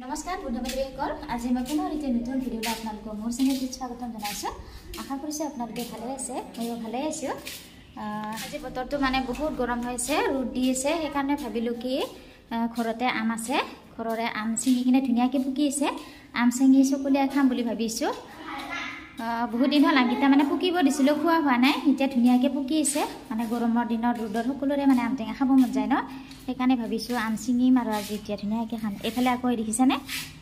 নমস্কাৰ বন্ধুবান্ধৱীসকল, আজি মই পুনৰ এটা নতুন ভিডিঅ'ত আপোনালোকক মোৰ চেনেলটোত স্বাগতম জনাইছোঁ। আশা কৰিছোঁ আপোনালোকে ভালে আছে, ময়ো ভালে আছোঁ। আজি বতৰটো মানে বহুত গৰম হৈছে, ৰ'দ দি আছে, সেইকাৰণে ভাবিলোঁ কি ঘৰতে আম আছে, ঘৰৰে আম ছিঙি কিনে ধুনীয়াকৈ পকি আছে, আম ছিঙি চকলিয়াই খাম বুলি ভাবিছোঁ। বহুত দিন হ'ল আমকেইটা মানে পকিব দিছিলোঁ, খোৱা হোৱা নাই, এতিয়া ধুনীয়াকৈ পকি আছে। মানে গৰমৰ দিনত ৰ'দত সকলোৰে মানে আম টেঙা খাব মন যায় ন, সেইকাৰণে ভাবিছোঁ আম ছিঙিম আৰু আজি এতিয়া ধুনীয়াকৈ খাম। এইফালে আকৌ দেখিছেনে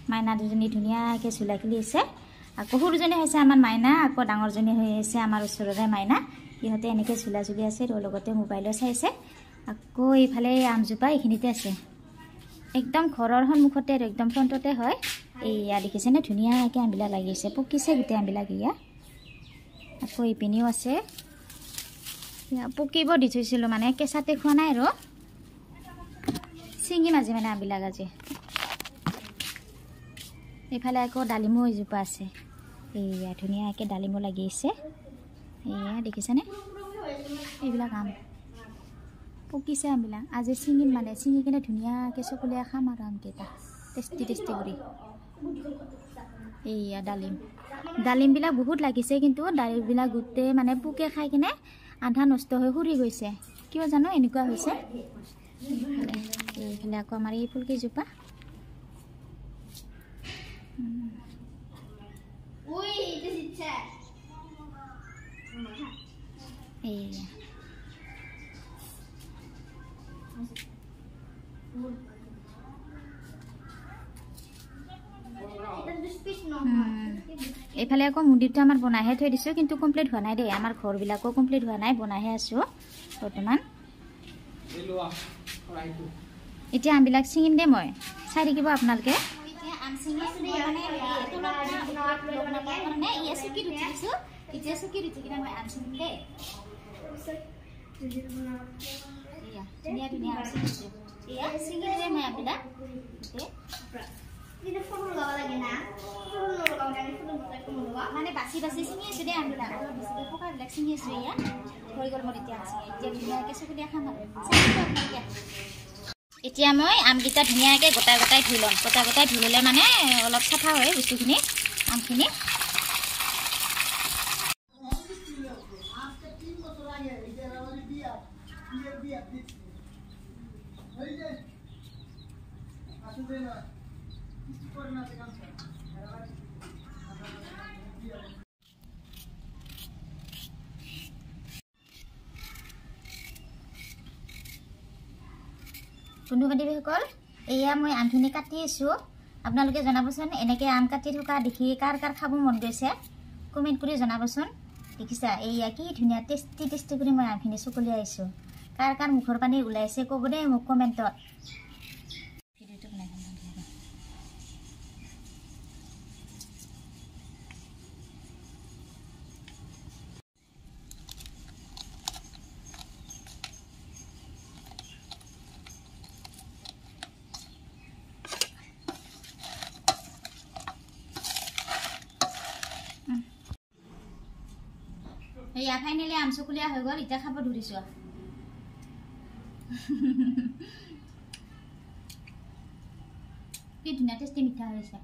মাইনা দুজনী ধুনীয়াকৈ চোলা খেলি আছে। আকৌ সৰুজনী হৈছে আমাৰ মাইনা, আকৌ ডাঙৰজনী হৈ আছে আমাৰ ওচৰৰে মাইনা। সিহঁতে এনেকৈ চোলা চুলি আছে, তোৰ লগতে মোবাইলো চাইছে। আকৌ এইফালে আমজোপা এইখিনিতে আছে, একদম ঘৰৰ সন্মুখতে আৰু একদম ফ্ৰণ্টতে হয়। এইয়া দেখিছেনে ধুনীয়াকৈ আমবিলাক লাগিছে, পকিছে গোটেই আমবিলাক। এয়া আকৌ ইপিনেও আছে, পকিব দি থৈছিলোঁ, মানে কেঁচাতে খোৱা নাই আৰু ছিঙিম আজি মানে আমবিলাক আজি। এইফালে আকৌ ডালিমো এজোপা আছে, এইয়া ধুনীয়াকৈ ডালিমো লাগি আছে। এয়া দেখিছেনে এইবিলাক আম পকিছে, আমবিলাক আজি ছিঙিম, মানে ছিঙি কিনে ধুনীয়াকৈ চকলিয়াই খাম আৰু আমকেইটা টেষ্টি টেষ্টি কৰি। এইয়া ডালিমবিলাক বহুত লাগিছে, কিন্তু ডালিমবিলাক গোটেই মানে পোকে খাই কিনে আধা নষ্ট হৈ সৰি গৈছে, কিয় জানো এনেকুৱা হৈছে। এইফালে আকৌ আমাৰ এই ফুলকেইজোপা, এইয়া এইফালে আকৌ মন্দিৰটো আমাৰ বনাইহে থৈ দিছোঁ, কিন্তু কমপ্লিট হোৱা নাই দেই, আমাৰ ঘৰবিলাকো কমপ্লিট হোৱা নাই, বনাইহে আছোঁ বৰ্তমান। এতিয়া আমবিলাক ছিঙিম দেই, মই চাই থাকিব আপোনালোকে। মানে বাচি বাচি ছিঙি আছোঁ দেই আমবিলাক, অলপ বেছিকৈ পকাবিলাক ছিঙি আছোঁ। এয়া হৈ গ'ল মোৰ এতিয়া এতিয়া ধুনীয়াকৈ চকুলীয়া খাম আৰু আপোনালোকে। এতিয়া মই আমকেইটা ধুনীয়াকৈ গোটাই গোটাই ধুই ল'ম, গোটাই গোটাই ধুই ল'লে মানে অলপ চাফা হয় বস্তুখিনি, আমখিনি। বন্ধু বান্ধৱীসকল, এয়া মই আমখিনি কাটি আছোঁ। আপোনালোকে জনাবচোন, এনেকৈ আম কাটি থকা দেখি কাৰ কাৰ খাব মন গৈছে, কমেণ্ট কৰি জনাবচোন। দেখিছা এইয়া কি ধুনীয়া টেষ্টি টেষ্টি কৰি মই আমখিনি চকলিয়াই আছোঁ। কাৰ কাৰ মুখৰ পানী ওলাইছে ক'ব দেই মোক কমেণ্টত। এয়া ফাইনেলি আম চকুলীয়া হৈ গ'ল, এতিয়া খাব ধৰিছোঁ। কি ধুনীয়া টেষ্টি মিঠা হৈছে।